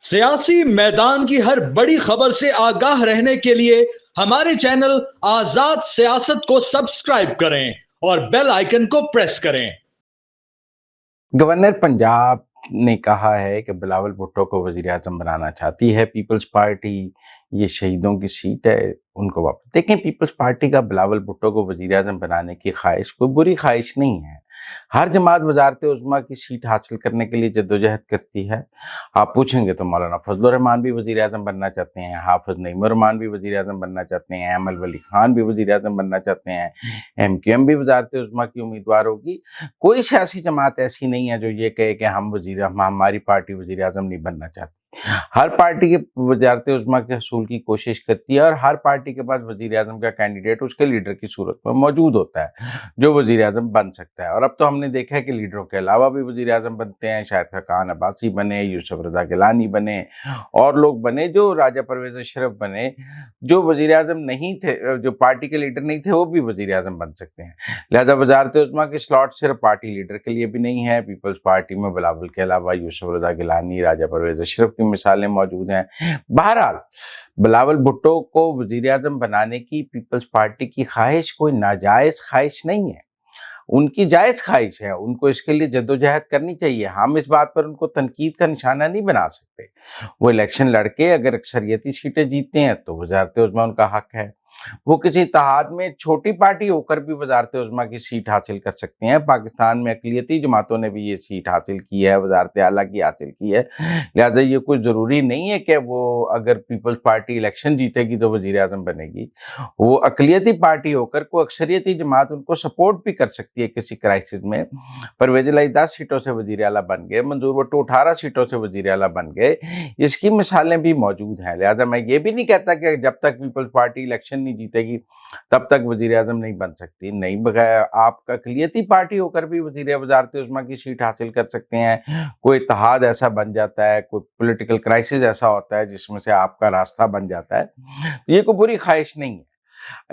सियासी मैदान की हर बड़ी खबर से आगाह रहने के लिए हमारे चैनल आजाद सियासत को सब्सक्राइब करें और बेल आइकन को प्रेस करें। गवर्नर पंजाब ने कहा है कि बिलावल भुट्टो को वजीर आजम बनाना चाहती है पीपल्स पार्टी। ये शहीदों की सीट है, उनको वापस देखें। पीपल्स पार्टी का बिलावल भुट्टो को वजीर आजम बनाने की ख्वाहिश कोई बुरी ख्वाहिश नहीं है। हर जमात वजारत उज़्मा की सीट हासिल करने के लिए जद्दोजहद करती है। आप पूछेंगे तो मौलाना फजलुर रहमान भी वजीर आजम बनना चाहते हैं, हाफिज नईमुर रहमान भी वजीर आजम बनना चाहते हैं, अमल वली खान भी वजीर आजम बनना चाहते हैं, MQM भी वजारत उज़्मा की उम्मीदवार होगी। कोई सियासी जमात ऐसी नहीं है जो ये कहे कि हमारी पार्टी वजीर आजम नहीं बनना चाहती। हर पार्टी के वजारत उज़्मा के हसूल की कोशिश करती है और हर पार्टी के पास वजीर आजम का कैंडिडेट उसके लीडर की सूरत में मौजूद होता है जो वजीर आजम बन सकता है। और अब तो हमने देखा है कि लीडरों के अलावा भी वजीर आजम बनते हैं। शाहिद खान अब्बासी बने, यूसुफ रजा गिलानी बने और लोग बने, जो राजा परवेज अशरफ बने, जो वजीर आजम नहीं थे, जो पार्टी के लीडर नहीं थे, वो भी वजीर आजम बन सकते हैं। लिहाजा वजारत उज़्मा के स्लॉट सिर्फ पार्टी लीडर के लिए भी नहीं है। पीपल्स पार्टी में बिलावल के अलावा यूसुफ रजा गिलानी, राजा परवेज अशरफ की मिसालें मौजूद हैं। बहरहाल बिलावल भुट्टो को वजीर आजम बनाने की पीपल्स पार्टी की ख्वाहिश कोई नाजायज ख्वाहिश नहीं है, उनकी जायज ख्वाहिश है। उनको इसके लिए जद्दोजहद करनी चाहिए। हम इस बात पर उनको तनकीद का निशाना नहीं बना सकते। वो इलेक्शन लड़के अगर अक्सरियती सीटें जीतते हैं तो वजारत उज़्मा उनका हक है। वो किसी इत्तेहाद में छोटी पार्टी होकर भी वजारत उज़्मा की सीट हासिल कर सकते हैं। पाकिस्तान में अक़लियती जमातों ने भी ये सीट हासिल की है, वजारत आला की हासिल की है। लिहाजा ये कोई ज़रूरी नहीं है कि वो अगर पीपल्स पार्टी इलेक्शन जीतेगी तो वज़ीर आज़म बनेगी। वो अक़लियती पार्टी होकर कोई अक्सरियती जमात उनको सपोर्ट भी कर सकती है किसी क्राइसिस में। परवेज़ इलाही 10 सीटों से वज़ीर आला बन गए, मंजूर भुट्टो 18 सीटों से वज़ीर आला बन गए। इसकी मिसालें भी मौजूद हैं। लिहाजा मैं ये भी नहीं कहता कि जब तक पीपल्स पार्टी इलेक्शन नहीं जीतेगी तब तक वजीर आजम नहीं बन सकती। नहीं, बगैर आप अक़लियती पार्टी होकर भी वजारत उज़्मा की सीट हासिल कर सकते हैं। कोई इत्तेहाद ऐसा बन जाता है, कोई पॉलिटिकल क्राइसिस ऐसा होता है जिसमें से आपका रास्ता बन जाता है, ये कोई बुरी ख्वाहिश नहीं है।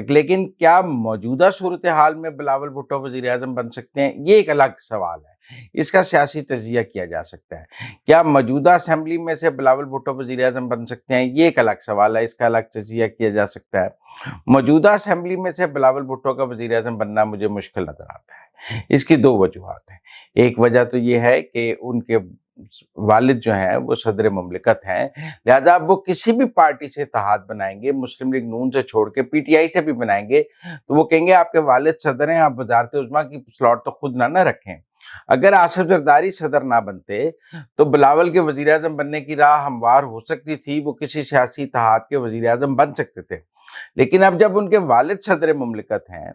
लेकिन क्या मौजूदा सूरत हाल में बिलावल भुट्टो वज़ीर आज़म बन सकते हैं, ये एक अलग सवाल है। इसका सियासी तजिया किया जा सकता है। क्या मौजूदा असेंबली में से बिलावल भुट्टो वज़ीर आज़म बन सकते हैं, ये एक अलग सवाल है। इसका अलग तजिया किया जा सकता है। मौजूदा असेंबली में से बिलावल भुट्टो का वज़ीर आज़म बनना मुझे मुश्किल नज़र आता है। इसकी 2 वजूहात हैं। एक वजह तो ये है कि उनके वालिद जो हैं वो सदर मुमलिकत हैं, लिहाजा अब वो किसी भी पार्टी से इत्तेहाद बनाएंगे, मुस्लिम लीग नून से छोड़ के PTI से भी बनाएंगे, तो वो कहेंगे आपके वालिद सदर हैं, आप वजारत उज़्मा की स्लॉट तो खुद ना रखें। अगर आसिफ जरदारी सदर ना बनते तो बिलावल के वज़ीर आज़म बनने की राह हमवार हो सकती थी, वो किसी सियासी इत्तेहाद के वज़ीर आज़म बन सकते थे। लेकिन अब जब उनके वालिद सदर मुमलिकत हैं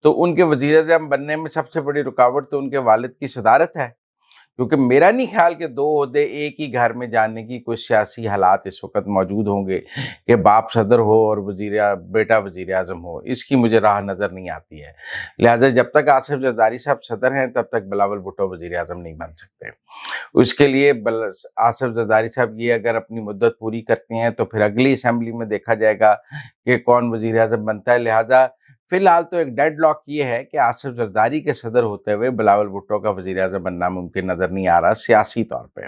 तो उनके वज़ीर आज़म बनने में सबसे बड़ी रुकावट तो उनके वालिद की सदारत है। क्योंकि मेरा नहीं ख्याल कि 2 ओहदे एक ही घर में जाने की कोई सियासी हालात इस वक्त मौजूद होंगे कि बाप सदर हो और बेटा वज़ीर आज़म हो। इसकी मुझे राह नज़र नहीं आती है। लिहाजा जब तक आसिफ जरदारी साहब सदर हैं तब तक बिलावल भुट्टो वज़ीर आज़म नहीं बन सकते। उसके लिए आसिफ जरदारी साहब ये अगर अपनी मुद्दत पूरी करते हैं तो फिर अगली असेंबली में देखा जाएगा कि कौन वज़ीर आज़म बनता है। लिहाजा फिलहाल तो एक डेडलॉक ये है कि आसिफ जरदारी के सदर होते हुए बिलावल भुट्टो का वज़ीर आज़म बनना मुमकिन नज़र नहीं आ रहा सियासी तौर पे।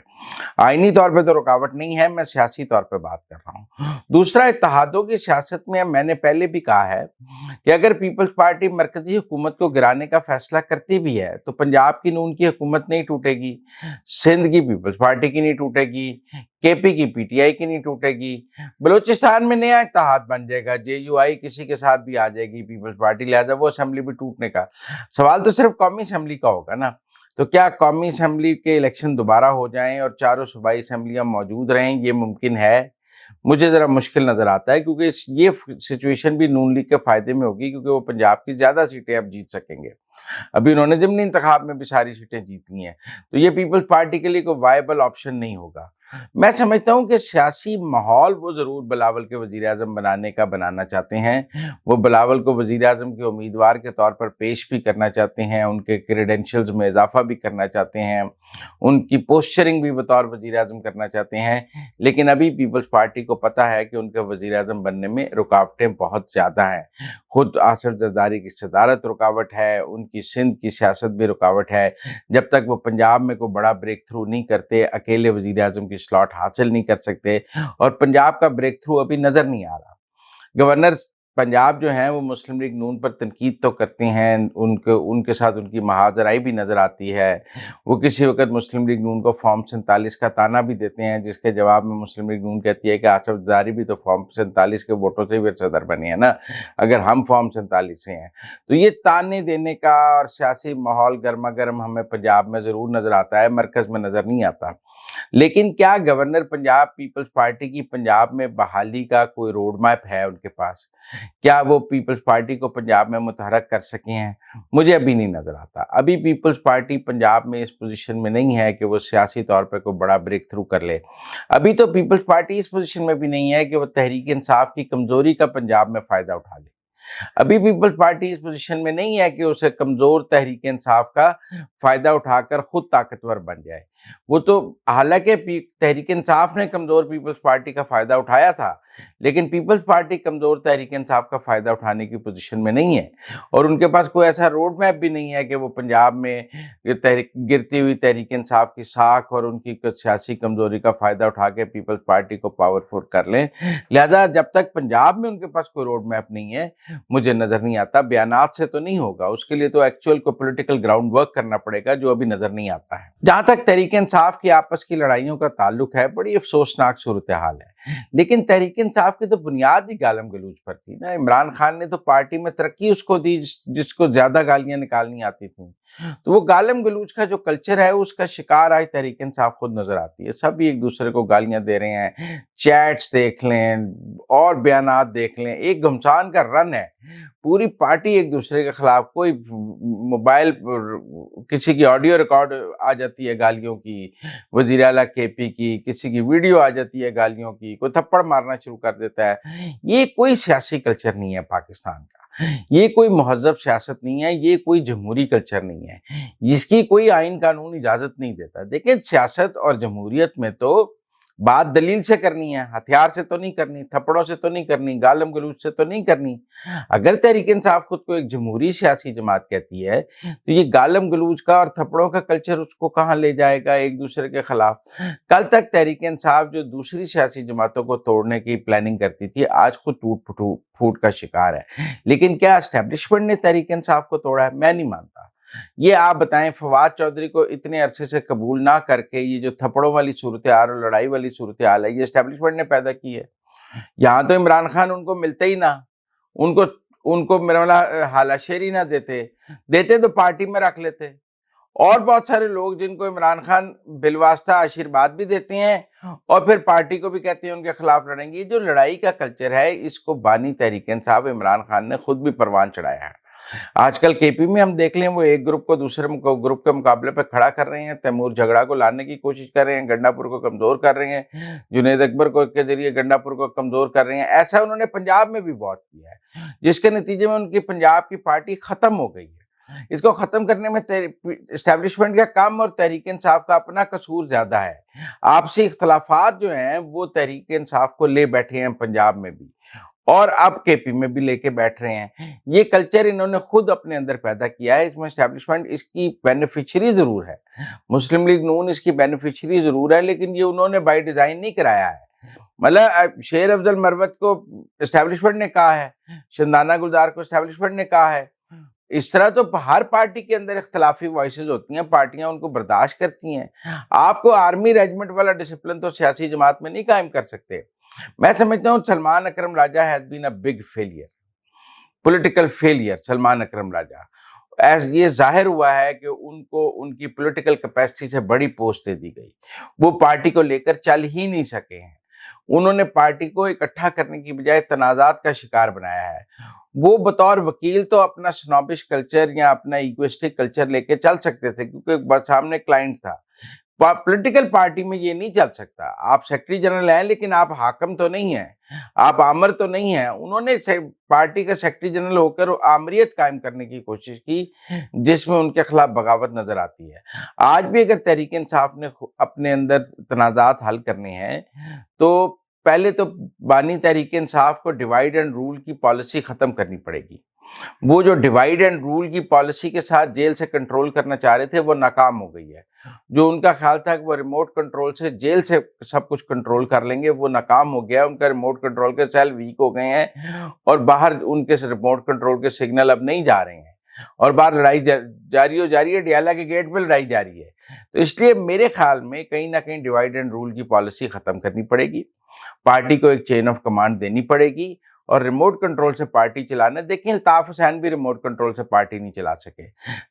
आईनी तौर पे तो रुकावट नहीं है, मैं सियासी तौर पे बात कर रहा हूँ। दूसरा, इत्तेहादों की सियासत में मैंने पहले भी कहा है कि अगर पीपल्स पार्टी मरकजी हुकूमत को गिराने का फैसला करती भी है तो पंजाब की नून की हुकूमत नहीं टूटेगी, सिंध की पीपल्स पार्टी की नहीं टूटेगी, KP की PTI की नहीं टूटेगी, बलूचिस्तान में नया इत्तेहाद बन जाएगा, JUI किसी के साथ भी आ जाएगी पीपल्स पार्टी। लिहाजा वो असेंबली भी टूटने का सवाल तो सिर्फ कौमी असेंबली का होगा ना। तो क्या कौमी असेंबली के इलेक्शन दोबारा हो जाएं और चारों सूबाई असेंबलियां मौजूद रहें, ये मुमकिन है? मुझे ज़रा मुश्किल नज़र आता है, क्योंकि ये सिचुएशन भी नून लीग के फ़ायदे में होगी, क्योंकि वो पंजाब की ज़्यादा सीटें अब जीत सकेंगे। अभी उन्होंने ज़िमनी इंतखाब में भी सारी सीटें जीत ली हैं, तो ये पीपल्स पार्टी के लिए कोई वायबल ऑप्शन नहीं होगा। मैं समझता हूँ कि सियासी माहौल वो ज़रूर बिलावल के वज़ीर आज़म बनाना चाहते हैं। वो बिलावल को वज़ीर आज़म के उम्मीदवार के तौर पर पेश भी करना चाहते हैं, उनके क्रेडेंशियल्स में इजाफा भी करना चाहते हैं, उनकी पोस्चरिंग भी बतौर वज़ीर आज़म करना चाहते हैं। लेकिन अभी पीपल्स पार्टी को पता है कि उनके वज़ीर आज़म बनने में रुकावटें बहुत ज़्यादा हैं। खुद आसिफ जरदारी की सदारत रुकावट है, उनकी सिंध की सियासत भी रुकावट है। जब तक वो पंजाब में कोई बड़ा ब्रेक थ्रू नहीं करते, अकेले वज़ीर आज़म की की स्लॉट हासिल नहीं कर सकते और पंजाब का ब्रेक थ्रू अभी नजर नहीं आ रहा। गवर्नर पंजाब जो हैं वो मुस्लिम लीग नून पर तनकीद तो करते हैं, उनके साथ उनकी महाजराई भी नज़र आती है। वो किसी वक्त मुस्लिम लीग नून को फॉर्म 47 का ताना भी देते हैं, जिसके जवाब में मुस्लिम लीग नून कहती है कि आसिफ जरदारी भी तो फॉर्म 47 के वोटों से ही सदर बने हैं ना, अगर हम फॉर्म 47 से हैं। तो ये ताने देने का और सियासी माहौल गर्मा गर्म हमें पंजाब में ज़रूर नज़र आता है, मरकज़ में नज़र नहीं आता। लेकिन क्या गवर्नर पंजाब पीपल्स पार्टी की पंजाब में बहाली का कोई रोड मैप है उनके पास? क्या वो पीपल्स पार्टी को पंजाब में मुतहरक कर सके हैं? मुझे अभी नहीं नजर आता। अभी पीपल्स पार्टी पंजाब में इस पोजीशन में नहीं है कि वो सियासी तौर पर कोई बड़ा ब्रेक थ्रू कर ले। अभी तो पीपल्स पार्टी इस पोजीशन में भी नहीं है कि वो तहरीक इंसाफ की कमजोरी का पंजाब में फायदा उठा ले। अभी पीपल्स पार्टी इस पोजीशन में नहीं है कि उसे कमजोर तहरीक इंसाफ का फायदा उठाकर खुद ताकतवर बन जाए। वो तो हालांकि तहरीक इंसाफ ने कमजोर पीपल्स पार्टी का फायदा उठाया था, लेकिन पीपल्स पार्टी कमजोर तहरीक इंसाफ का फायदा उठाने की पोजीशन में नहीं है और उनके पास कोई ऐसा रोड मैप भी नहीं है कि वो पंजाब में गिरती हुई तहरीक इंसाफ की साख और उनकी सियासी कमजोरी का फायदा उठा के पीपल्स पार्टी को पावरफुल कर लें। लिहाजा जब तक पंजाब में उनके पास कोई रोड मैप नहीं है, मुझे नजर नहीं आता। बयानात से तो नहीं होगा, उसके लिए तो एक्चुअल को पॉलिटिकल ग्राउंड वर्क करना पड़ेगा, जो अभी नजर नहीं आता है। जहां तक तहरीक इंसाफ की आपस की लड़ाइयों का ताल्लुक है, बड़ी अफसोसनाक सूरत हाल है। लेकिन तहरीक इंसाफ की तो बुनियाद ही गालम गलूज पर थी ना। इमरान खान ने तो पार्टी में तरक्की उसको दी जिसको ज्यादा गालियां निकालनी आती थी। तो वो गालम गलूज का जो कल्चर है उसका शिकार आज तहरीक इंसाफ खुद नजर आती है। सभी एक दूसरे को गालियां दे रहे हैं, चैट्स देख लें और बयानात देख लें, एक घमसान का रन है। पूरी पार्टी एक दूसरे के खिलाफ, कोई मोबाइल किसी की ऑडियो रिकॉर्ड आ जाती है गालियों की, वजीर आला केपी की, किसी की वीडियो आ जाती है गालियों की, कोई थप्पड़ मारना शुरू कर देता है। ये कोई सियासी कल्चर नहीं है पाकिस्तान का, ये कोई महज़ब सियासत नहीं है, ये कोई जमहूरी कल्चर नहीं है, जिसकी कोई आइन कानून इजाजत नहीं देता। देखिए, सियासत और जमहूरियत में तो बात दलील से करनी है, हथियार से तो नहीं करनी, थप्पड़ों से तो नहीं करनी, गालम गलूज से तो नहीं करनी। अगर तहरीक इंसाफ खुद को एक जमहूरी सियासी जमात कहती है, तो ये गालम गलूज का और थप्पड़ों का कल्चर उसको कहाँ ले जाएगा एक दूसरे के खिलाफ। कल तक तहरीक इंसाफ जो दूसरी सियासी जमातों को तोड़ने की प्लानिंग करती थी, आज खुद टूट फूट का शिकार है। लेकिन क्या एस्टेब्लिशमेंट ने तहरीक इंसाफ को तोड़ा है? मैं नहीं मानता। ये आप बताएं, फवाद चौधरी को इतने अरसे से कबूल ना करके ये जो थप्पड़ों वाली सूरत हाल और लड़ाई वाली सूरत हाल है, ये एस्टेब्लिशमेंट ने पैदा की है। यहाँ तो इमरान खान उनको मिलते ही ना, उनको मेरा वाला हालाशेरी ना देते तो पार्टी में रख लेते। और बहुत सारे लोग जिनको इमरान खान बिलवास्ता आशीर्वाद भी देते हैं और फिर पार्टी को भी कहते हैं उनके खिलाफ लड़ेंगे। ये जो लड़ाई का कल्चर है, इसको बानी तहरीक इंसाफ इमरान खान ने खुद भी परवान चढ़ाया है। आजकल केपी में हम देख लें, वो एक ग्रुप को दूसरे ग्रुप के मुकाबले पर खड़ा कर रहे हैं, तैमूर झगड़ा को लाने की कोशिश कर रहे हैं, गंडापुर को कमजोर कर रहे हैं, जुनेद अकबर को के जरिए गंडापुर को कमजोर कर रहे हैं। ऐसा उन्होंने पंजाब में भी बहुत किया है, जिसके नतीजे में उनकी पंजाब की पार्टी खत्म हो गई है। इसको खत्म करने में एस्टेब्लिशमेंट का काम और तहरीक इंसाफ का अपना कसूर ज्यादा है। आपसी इख्तलाफात जो हैं वो तहरीक इंसाफ को ले बैठे हैं पंजाब में भी, और अब केपी में भी लेके बैठ रहे हैं। ये कल्चर इन्होंने खुद अपने अंदर पैदा किया है। इसमें एस्टेब्लिशमेंट इसकी बेनिफिशियरी जरूर है, मुस्लिम लीग नून इसकी बेनिफिशियरी जरूर है, लेकिन ये उन्होंने बाय डिजाइन नहीं कराया है। मतलब शेर अफजल मरवत को एस्टेब्लिशमेंट ने कहा है, शंदाना गुलजार को एस्टेब्लिशमेंट ने कहा है। इस तरह तो हर पार्टी के अंदर इख्तलाफी वॉइसेस होती हैं, पार्टियां उनको बर्दाश्त करती हैं। आपको आर्मी रेजिमेंट वाला डिसिप्लिन तो सियासी जमात में नहीं कायम कर सकते। मैं समझता हूँ Salman Akram Raja has been a big failure, political failure. Salman Akram Raja ये जाहिर हुआ है कि उनको उनकी पॉलिटिकल कैपेसिटी से बड़ी पोस्ट दे दी गई, वो पार्टी को लेकर चल ही नहीं सके हैं। उन्होंने पार्टी को इकट्ठा करने की बजाय तनाजात का शिकार बनाया है। वो बतौर वकील तो अपना स्नॉबिश कल्चर या अपना इगोइस्टिक कल्चर लेके चल सकते थे, क्योंकि सामने क्लाइंट था। पॉलिटिकल पार्टी में ये नहीं चल सकता। आप सेक्रेटरी जनरल हैं, लेकिन आप हाकम तो नहीं हैं, आप आमर तो नहीं हैं। उन्होंने पार्टी का सेक्रेटरी जनरल होकर आमरीत कायम करने की कोशिश की, जिसमें उनके खिलाफ बगावत नजर आती है। आज भी अगर तहरीक इंसाफ ने अपने अंदर तनाजात हल करने हैं, तो پہلے تو بانی تحریک انصاف کو ڈیوائیڈ اینڈ رول کی پالیسی ختم کرنی پڑے گی. وہ جو ڈیوائیڈ اینڈ رول کی پالیسی کے ساتھ جیل سے کنٹرول کرنا چاہ رہے تھے وہ ناکام ہو گئی ہے. جو ان کا خیال تھا کہ وہ ریموٹ کنٹرول سے جیل سے سب کچھ کنٹرول کر لیں گے وہ ناکام ہو گیا. ان کا ریموٹ کنٹرول کے سیل ویک ہو گئے ہیں اور باہر ان کے ریموٹ کنٹرول کے سگنل اب نہیں جا رہے ہیں اور باہر لڑائی جاری ہے. ڈیالہ کے گیٹ پہ لڑائی جاری ہے. تو اس لیے میرے خیال میں کہیں نہ کہیں ڈیوائیڈ اینڈ رول کی پالیسی ختم کرنی پڑے گی. پارٹی کو ایک چین آف کمانڈ دینی پڑے گی اور ریموٹ کنٹرول سے پارٹی چلانا. دیکھیں الطاف حسین بھی ریموٹ کنٹرول سے پارٹی نہیں چلا سکے,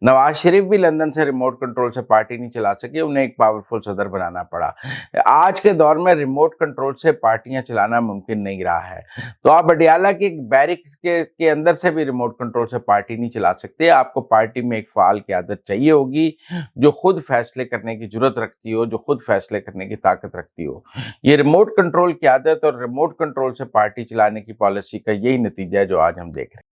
نواز شریف بھی لندن سے ریموٹ کنٹرول سے پارٹی نہیں چلا سکے, انہیں ایک پاورفل صدر بنانا پڑا. آج کے دور میں ریموٹ کنٹرول سے پارٹیاں چلانا ممکن نہیں رہا ہے. تو آپ اڈیالہ کی بیرکس کے اندر سے بھی ریموٹ کنٹرول سے پارٹی نہیں چلا سکتے. آپ کو پارٹی میں ایک فعال قیادت چاہیے ہوگی جو خود فیصلے کرنے کی جرت رکھتی ہو, جو خود فیصلے کرنے کی طاقت رکھتی ہو. یہ ریموٹ کنٹرول قیادت اور ریموٹ کنٹرول سے پارٹی چلانے کی پالیسی کا یہی نتیجہ ہے جو آج ہم دیکھ رہے ہیں.